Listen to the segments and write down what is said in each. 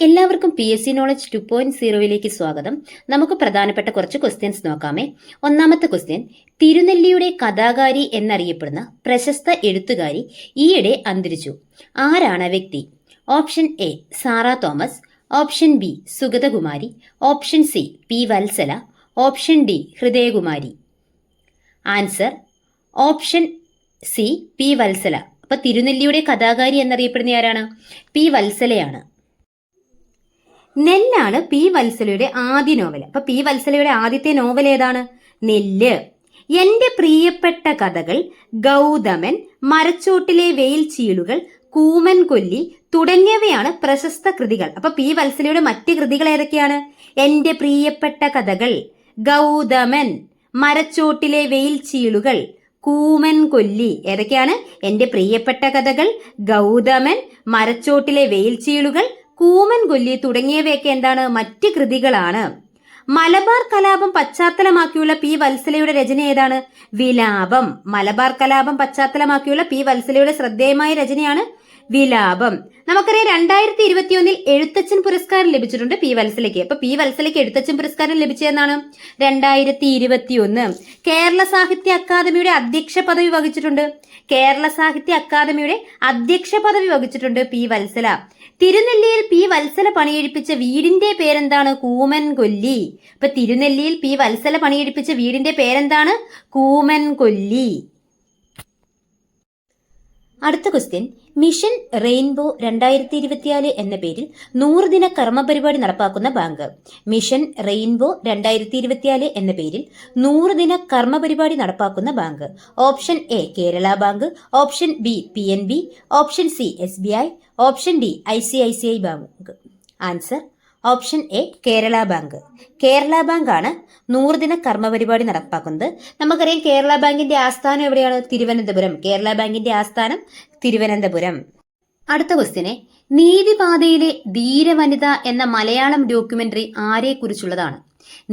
എല്ലാവർക്കും PSC knowledge 2.0 സ്വാഗതം. നമുക്ക് പ്രധാനപ്പെട്ട കുറച്ച് ക്വസ്റ്റ്യൻസ് നോക്കാമേ. ഒന്നാമത്തെ ക്വസ്റ്റ്യൻ, തിരുനെല്ലിയുടെ കഥാകാരി എന്നറിയപ്പെടുന്ന പ്രശസ്ത എഴുത്തുകാരി ഈയിടെ അന്തരിച്ചു. ആരാണ് വ്യക്തി? Option A Sarah Thomas, option B Sugathakumari, option C P Valsala, option D Hridayakumari. Answer option C P Valsala. അപ്പൊ തിരുനെല്ലിയുടെ കഥാകാരി എന്നറിയപ്പെടുന്ന ആരാണ്? പി വത്സലയാണ്. നെല്ലാണ് പി വത്സലയുടെ ആദ്യ നോവൽ. അപ്പൊ പി വത്സലയുടെ ആദ്യത്തെ നോവൽ ഏതാണ്? നെല്ല്. എന്റെ പ്രിയപ്പെട്ട കഥകൾ, ഗൗതമൻ, മരച്ചോട്ടിലെ വെയിൽ ചീളുകൾ, കൂമൻ കൊല്ലി തുടങ്ങിയവയാണ് പ്രശസ്ത കൃതികൾ. അപ്പൊ പി വത്സലയുടെ മറ്റ് കൃതികൾ ഏതൊക്കെയാണ്? എന്റെ പ്രിയപ്പെട്ട കഥകൾ, ഗൗതമൻ, മരച്ചോട്ടിലെ വെയിൽ ചീളുകൾ, കൂമൻ കൊല്ലി. ഏതൊക്കെയാണ്? എന്റെ പ്രിയപ്പെട്ട കഥകൾ, ഗൗതമൻ, മരച്ചോട്ടിലെ വെയിൽ ചീളുകൾ, കൂമൻ കൊല്ലി തുടങ്ങിയവയൊക്കെ എന്താണ്? മറ്റ് കൃതികളാണ്. മലബാർ കലാപം പശ്ചാത്തലമാക്കിയുള്ള പി വത്സലയുടെ രചന ഏതാണ്? വിലാപം. മലബാർ കലാപം പശ്ചാത്തലമാക്കിയുള്ള പി വത്സലയുടെ ശ്രദ്ധേയമായ രചനയാണ് വിലാപം. നമുക്കറിയാം 2021 എഴുത്തച്ഛൻ പുരസ്കാരം ലഭിച്ചിട്ടുണ്ട് പി വത്സലയ്ക്ക്. അപ്പൊ പി വത്സലയ്ക്ക് എഴുത്തച്ഛൻ പുരസ്കാരം ലഭിച്ചതെന്നാണ് 2021. കേരള സാഹിത്യ അക്കാദമിയുടെ അധ്യക്ഷ പദവി വഹിച്ചിട്ടുണ്ട്. കേരള സാഹിത്യ അക്കാദമിയുടെ അധ്യക്ഷ പദവി വഹിച്ചിട്ടുണ്ട് പി വത്സല. തിരുനെല്ലിയിൽ പി വത്സല പണിയെടുപ്പിച്ച വീടിന്റെ പേരെന്താണ്? കൂമൻ കൊല്ലി. അപ്പൊ തിരുനെല്ലിയിൽ പി വത്സല പണിയെടുപ്പിച്ച വീടിന്റെ പേരെന്താണ്? കൂമൻ കൊല്ലി. അടുത്ത ക്വസ്റ്റ്യൻ, മിഷൻ റെയിൻബോ 2024 എന്ന പേരിൽ 100 ദിന കർമ്മ പരിപാടി നടപ്പാക്കുന്ന ബാങ്ക്. മിഷൻ റെയിൻബോ 2024 എന്ന പേരിൽ 100 ദിന കർമ്മ പരിപാടി നടപ്പാക്കുന്ന bank. Option A Kerala bank, option B PNB, option C SBI, option D ICICI bank. Answer option A Kerala bank. Kerala bank ആണ് 100 ദിന കർമ്മ പരിപാടി നടപ്പാക്കുന്നത്. നമുക്കറിയാം കേരള ബാങ്കിന്റെ ആസ്ഥാനം എവിടെയാണ്? തിരുവനന്തപുരം. കേരള ബാങ്കിന്റെ ആസ്ഥാനം തിരുവനന്തപുരം. അടുത്ത ക്വസ്റ്റ്യനെ, നീതിപാതയിലെ ധീരവനിത എന്ന മലയാളം ഡോക്യുമെന്ററി ആരെ കുറിച്ചുള്ളതാണ്?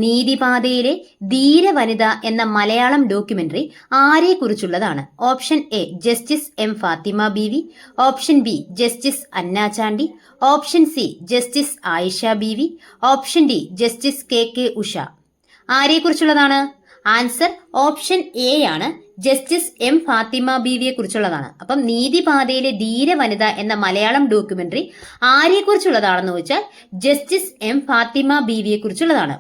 നീതിപാതയിലെ ധീരവനിത എന്ന മലയാളം ഡോക്യുമെന്ററി ആരെ കുറിച്ചുള്ളതാണ്? Option A justice M Fathima Beevi, option B justice Anna Chandy, option C justice Ayesha Beevi, option D justice KK Usha. ആരെ കുറിച്ചുള്ളതാണ്? ആൻസർ ഓപ്ഷൻ എ ആണ്, ജസ്റ്റിസ് M ഫാത്തിമ ബീവിയെ കുറിച്ചുള്ളതാണ്. അപ്പം നീതിപാതയിലെ ധീരവനിത എന്ന മലയാളം ഡോക്യുമെന്ററി ആരെ കുറിച്ചുള്ളതാണെന്ന് ചോദിച്ചാൽ ജസ്റ്റിസ് M ഫാത്തിമ ബീവിയെ കുറിച്ചുള്ളതാണ്.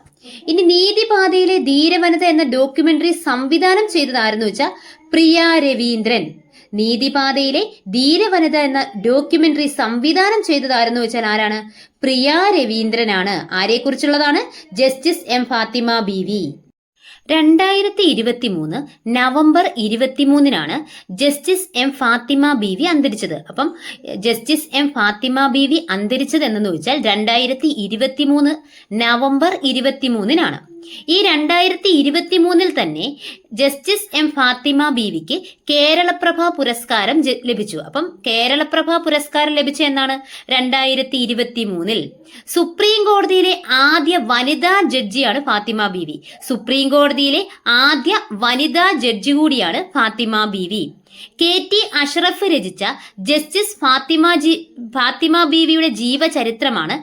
ഇനി നീതിപാതയിലെ ധീരവനിത എന്ന ഡോക്യുമെന്ററി സംവിധാനം ചെയ്തത് ആരെന്ന് വെച്ചാൽ പ്രിയ രവീന്ദ്രൻ. നീതിപാതയിലെ ധീരവനിത എന്ന ഡോക്യുമെന്ററി സംവിധാനം ചെയ്തത് ആരെന്ന് വെച്ചാൽ ആരാണ്? പ്രിയ രവീന്ദ്രനാണ്. ആരെ കുറിച്ചുള്ളതാണ്? ജസ്റ്റിസ് M ഫാത്തിമ ബീവി. 2023 നവംബർ 23 ജസ്റ്റിസ് M ഫാത്തിമ ബീവി അന്തരിച്ചത്. അപ്പം ജസ്റ്റിസ് M ഫാത്തിമ ബീവി അന്തരിച്ചത് എന്നു വെച്ചാൽ 2023 നവംബർ 23 ഈ 2023 തന്നെ ജസ്റ്റിസ് M ഫാത്തിമ ബീവിക്ക് കേരളപ്രഭ പുരസ്കാരം ലഭിച്ചു. അപ്പം കേരളപ്രഭ പുരസ്കാരം ലഭിച്ച എന്നാണ് 2023. സുപ്രീം കോടതിയിലെ ആദ്യ വനിതാ ജഡ്ജിയാണ് ഫാത്തിമ ബീവി. സുപ്രീം കോടതിയിലെ ആദ്യ വനിതാ ജഡ്ജി കൂടിയാണ് ഫാത്തിമ ബീവി. KT അഷ്റഫ് രചിച്ച ജസ്റ്റിസ് ഫാത്തിമ ബീവിയുടെ ജീവചരിത്രമാണ്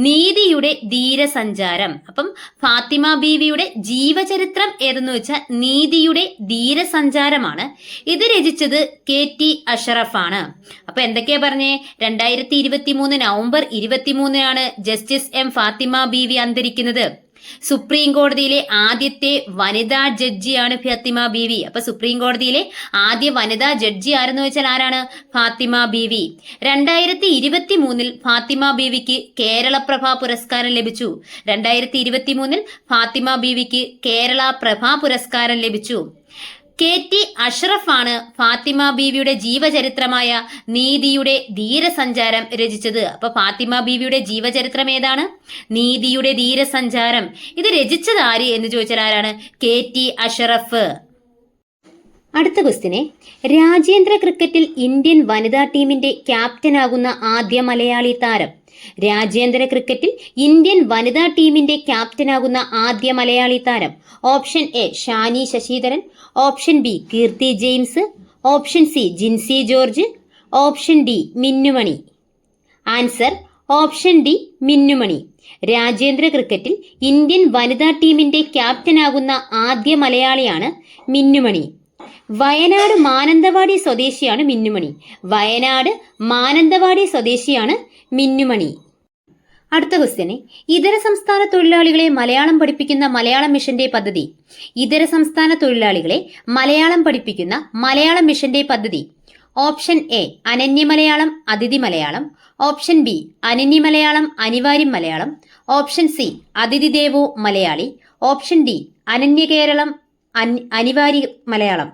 നീതിയുടെ ധീരസഞ്ചാരം. അപ്പം ഫാത്തിമ ബീവിയുടെ ജീവചരിത്രം ഏതെന്ന് വെച്ചാൽ നീതിയുടെ ധീരസഞ്ചാരമാണ്. ഇത് രചിച്ചത് KT അഷ്റഫ് ആണ്. അപ്പൊ എന്തൊക്കെയാ പറഞ്ഞേ? 2023 നവംബർ 23 ജസ്റ്റിസ് M ഫാത്തിമ ബീവി അന്തരിക്കുന്നത്. സുപ്രീം കോടതിയിലെ ആദ്യത്തെ വനിതാ ജഡ്ജിയാണ് ഫാത്തിമ ബീവി. അപ്പൊ സുപ്രീം കോടതിയിലെ ആദ്യ വനിതാ ജഡ്ജി ആരെന്ന് വെച്ചാൽ ആരാണ്? ഫാത്തിമ ബീവി. 2023 ഫാത്തിമ ബീവിക്ക് കേരളപ്രഭ പുരസ്കാരം ലഭിച്ചു. 2023 ഫാത്തിമ ബീവിക്ക് കേരള പ്രഭ പുരസ്കാരം ലഭിച്ചു. KT അഷ്റഫ് ആണ് ഫാത്തിമ ബീവിയുടെ ജീവചരിത്രമായ നീതിയുടെ ധീരസഞ്ചാരം രചിച്ചത്. അപ്പൊ ഫാത്തിമ ബീവിയുടെ ജീവചരിത്രം ഏതാണ്? നീതിയുടെ ധീരസഞ്ചാരം. ഇത് രചിച്ചത് ആര് എന്ന് ചോദിച്ചാൽ ആരാണ്? KT അഷ്റഫ്. അടുത്ത ക്വസ്റ്റിനെ, രാജ്യാന്തര ക്രിക്കറ്റിൽ ഇന്ത്യൻ വനിതാ ടീമിന്റെ ക്യാപ്റ്റനാകുന്ന ആദ്യ മലയാളി താരം. രാജ്യാന്തര ക്രിക്കറ്റിൽ ഇന്ത്യൻ വനിതാ ടീമിന്റെ ക്യാപ്റ്റനാകുന്ന ആദ്യ മലയാളി താരം. Option A Shani Sasidharan, option B Keerthi James, option C Jincy George, option D Minnu Mani. Answer option D Minnu Mani. രാജ്യാന്തര ക്രിക്കറ്റിൽ ഇന്ത്യൻ വനിതാ ടീമിന്റെ ക്യാപ്റ്റനാകുന്ന ആദ്യ മലയാളിയാണ് മിന്നുമണി. വയനാട് മാനന്തവാടി സ്വദേശിയാണ് മിന്നുമണി. വയനാട് മാനന്തവാടി സ്വദേശിയാണ് മിന്നുമണി. അടുത്ത ക്വസ്റ്റ്യന്, ഇതര സംസ്ഥാന തൊഴിലാളികളെ മലയാളം പഠിപ്പിക്കുന്ന മലയാളം മിഷന്റെ പദ്ധതി. ഇതര സംസ്ഥാന തൊഴിലാളികളെ മലയാളം പഠിപ്പിക്കുന്ന മലയാളം മിഷന്റെ പദ്ധതി. ഓപ്ഷൻ എ അനന്യ മലയാളം അതിഥി മലയാളം. ഓപ്ഷൻ ബി അനന്യ മലയാളം അനിവാര്യം മലയാളം. ഓപ്ഷൻ സി അതിഥി ദേവോ മലയാളി. ഓപ്ഷൻ ഡി അനന്യ കേരളം അനിവാര്യ മലയാളം.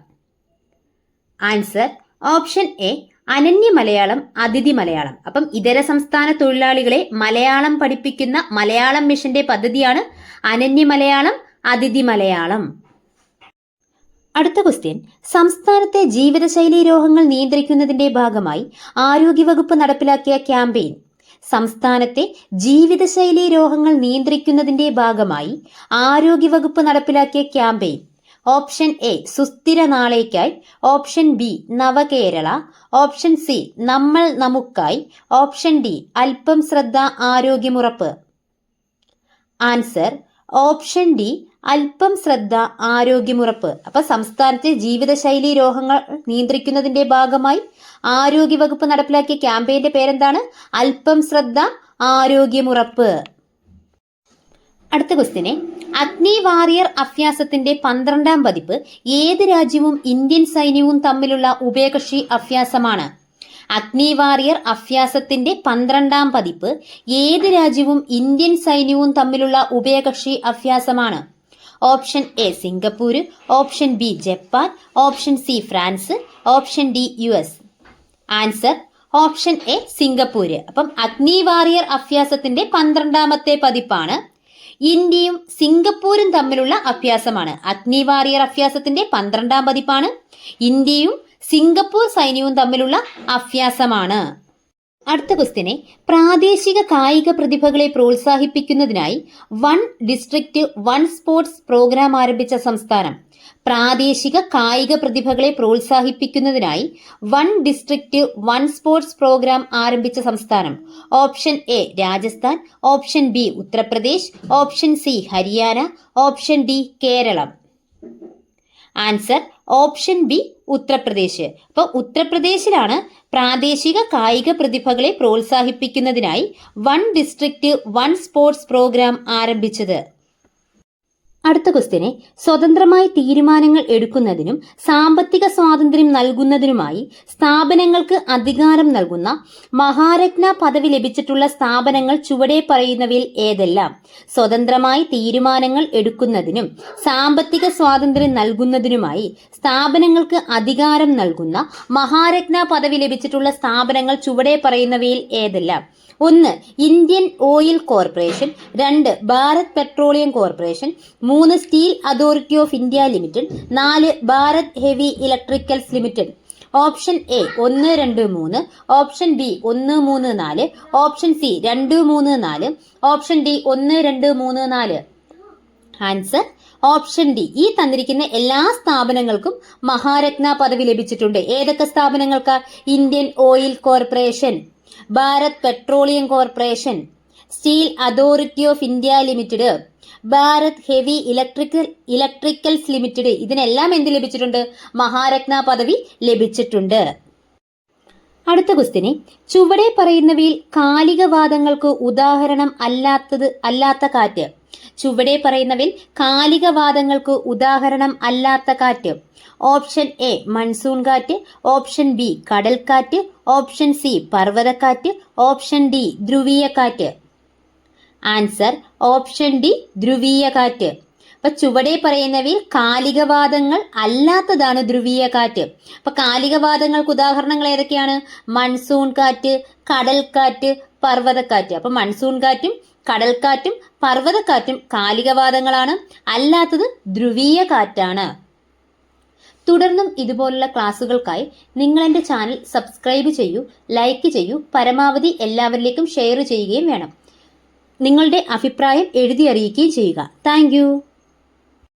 ആൻസർ ഓപ്ഷൻ എ അനന്യ മലയാളം അതിഥി മലയാളം. അപ്പം ഇതര സംസ്ഥാന തൊഴിലാളികളെ മലയാളം പഠിപ്പിക്കുന്ന മലയാളം മിഷന്റെ പദ്ധതിയാണ് അനന്യ മലയാളം അതിഥി മലയാളം. അടുത്ത ക്വസ്റ്റ്യൻ, സംസ്ഥാനത്തെ ജീവിതശൈലി രോഗങ്ങൾ നിയന്ത്രിക്കുന്നതിന്റെ ഭാഗമായി ആരോഗ്യവകുപ്പ് നടപ്പിലാക്കിയ ക്യാമ്പയിൻ. സംസ്ഥാനത്തെ ജീവിതശൈലി രോഗങ്ങൾ നിയന്ത്രിക്കുന്നതിന്റെ ഭാഗമായി ആരോഗ്യവകുപ്പ് നടപ്പിലാക്കിയ ക്യാമ്പയിൻ. ഓപ്ഷൻ എ സുസ്ഥിര നാളേക്കായി. ഓപ്ഷൻ ബി നവകേരള. ഓപ്ഷൻ സി നമ്മൾ നമുക്കായി. ഓപ്ഷൻ ഡി അല്പം ശ്രദ്ധ ആരോഗ്യമുറപ്പ്. ആൻസർ ഓപ്ഷൻ ഡി അല്പം ശ്രദ്ധ ആരോഗ്യമുറപ്പ്. അപ്പൊ സംസ്ഥാനത്തെ ജീവിതശൈലി രോഗങ്ങൾ നിയന്ത്രിക്കുന്നതിന്റെ ഭാഗമായി ആരോഗ്യവകുപ്പ് നടപ്പിലാക്കിയ ക്യാമ്പയിന്റെ പേരെന്താണ്? അല്പം ശ്രദ്ധ ആരോഗ്യമുറപ്പ്. അടുത്ത ക്വസ്റ്റ്യനെ, അഗ്നി വാറിയർ അഭ്യാസത്തിന്റെ 12ാം പതിപ്പ് ഏത് രാജ്യവും ഇന്ത്യൻ സൈന്യവും തമ്മിലുള്ള ഉഭയകക്ഷി അഭ്യാസമാണ്? അഗ്നി വാറിയർ അഭ്യാസത്തിന്റെ 12ാം പതിപ്പ് ഏത് രാജ്യവും ഇന്ത്യൻ സൈന്യവും തമ്മിലുള്ള ഉഭയകക്ഷി അഭ്യാസമാണ്? Option A Singapore. Option B Japan. Option C France. Option D US. Answer option A Singapore. അപ്പം അഗ്നി വാറിയർ അഭ്യാസത്തിന്റെ 12ാമത്തെ പതിപ്പാണ്. ഇന്ത്യയും സിംഗപ്പൂരും തമ്മിലുള്ള അഭ്യാസമാണ്. അഗ്നി വാറിയർ അഭ്യാസത്തിന്റെ 12ാം പതിപ്പാണ്. ഇന്ത്യയും സിംഗപ്പൂർ സൈന്യവും തമ്മിലുള്ള അഭ്യാസമാണ്. അടുത്ത ക്വസ്റ്റ്യനെ, പ്രാദേശിക കായിക പ്രതിഭകളെ പ്രോത്സാഹിപ്പിക്കുന്നതിനായി one district one sports programme ആരംഭിച്ച സംസ്ഥാനം. പ്രാദേശിക കായിക പ്രതിഭകളെ പ്രോത്സാഹിപ്പിക്കുന്നതിനായി one district one sports programme ആരംഭിച്ച സംസ്ഥാനം. Option A Rajasthan. Option B Uttar Pradesh. Option C Haryana. Option D Keralam. Answer option B Uttar Pradesh. അപ്പോൾ ഉത്തർപ്രദേശിലാണ് പ്രാദേശിക കായിക പ്രതിഭകളെ പ്രോത്സാഹിപ്പിക്കുന്നതിനായി one district one sports programme ആരംഭിച്ചത്. അടുത്ത ക്വസ്റ്റ്യനെ, സ്വതന്ത്രമായി തീരുമാനങ്ങൾ എടുക്കുന്നതിനും സാമ്പത്തിക സ്വാതന്ത്ര്യം നൽകുന്നതിനുമായി സ്ഥാപനങ്ങൾക്ക് അധികാരം നൽകുന്ന മഹാരത്ന പദവി ലഭിച്ചിട്ടുള്ള സ്ഥാപനങ്ങൾ ചുവടെ പറയുന്നവയിൽ ഏതെല്ലാം? സ്വതന്ത്രമായി തീരുമാനങ്ങൾ എടുക്കുന്നതിനും സാമ്പത്തിക സ്വാതന്ത്ര്യം നൽകുന്നതിനുമായി സ്ഥാപനങ്ങൾക്ക് അധികാരം നൽകുന്ന മഹാരത്ന പദവി ലഭിച്ചിട്ടുള്ള സ്ഥാപനങ്ങൾ ചുവടെ പറയുന്നവയിൽ ഏതെല്ലാം? 1 Indian oil corporation. 2 Bharat petroleum corporation. 3 steel authority of India limited. 4 Bharat heavy electricals limited. Option A 1, 2, 3. Option B 1, 3, 4. Option C 2, 3, 4. Option D 1, 2, 3, 4. Answer option D. ഈ തന്നിരിക്കുന്ന എല്ലാ സ്ഥാപനങ്ങൾക്കും മഹാരത്ന പദവി ലഭിച്ചിട്ടുണ്ട്. ഏതൊക്കെ സ്ഥാപനങ്ങൾക്ക്? Indian oil corporation, Bharat petroleum corporation, steel authority of India limited, Bharat heavy electricals limited. ഇതിനെല്ലാം എന്ത് ലഭിച്ചിട്ടുണ്ട്? മഹാരത്ന പദവി ലഭിച്ചിട്ടുണ്ട്. അടുത്ത ക്വസ്റ്റ്യനെ, ചുവടെ പറയുന്നവയിൽ കാലികവാദങ്ങൾക്ക് ഉദാഹരണം അല്ലാത്ത കാറ്റ്. ചുവടെ പറയുന്നവയിൽ കാലികവാദങ്ങൾക്ക് ഉദാഹരണം അല്ലാത്ത കാറ്റ്. ഓപ്ഷൻ എ മൺസൂൺ കാറ്റ്. ഓപ്ഷൻ ബി കടൽക്കാറ്റ്. ഓപ്ഷൻ സി പർവ്വതക്കാറ്റ്. ഓപ്ഷൻ ഡി ധ്രുവീയ കാറ്റ്. ആൻസർ ഓപ്ഷൻ ഡി ധ്രുവീയ കാറ്റ്. അപ്പൊ ചുവടെ പറയുന്നവയിൽ കാലികവാദങ്ങൾ അല്ലാത്തതാണ് ധ്രുവീയ കാറ്റ്. അപ്പൊ കാലികവാദങ്ങൾക്ക് ഉദാഹരണങ്ങൾ ഏതൊക്കെയാണ്? മൺസൂൺ കാറ്റ്, കടൽക്കാറ്റ്, പർവ്വതക്കാറ്റ്. അപ്പൊ മൺസൂൺ കാറ്റും കടൽക്കാറ്റും പർവ്വതക്കാറ്റും കാലികവാദങ്ങളാണ്. അല്ലാത്തത് ധ്രുവീയ കാറ്റാണ്. തുടർന്നും ഇതുപോലുള്ള ക്ലാസ്സുകൾക്കായി നിങ്ങൾ എൻ്റെ ചാനൽ സബ്സ്ക്രൈബ് ചെയ്യൂ, ലൈക്ക് ചെയ്യൂ, പരമാവധി എല്ലാവരിലേക്കും ഷെയർ ചെയ്യുകയും വേണം. നിങ്ങളുടെ അഭിപ്രായം എഴുതി അറിയിക്കുകയും ചെയ്യുക. താങ്ക്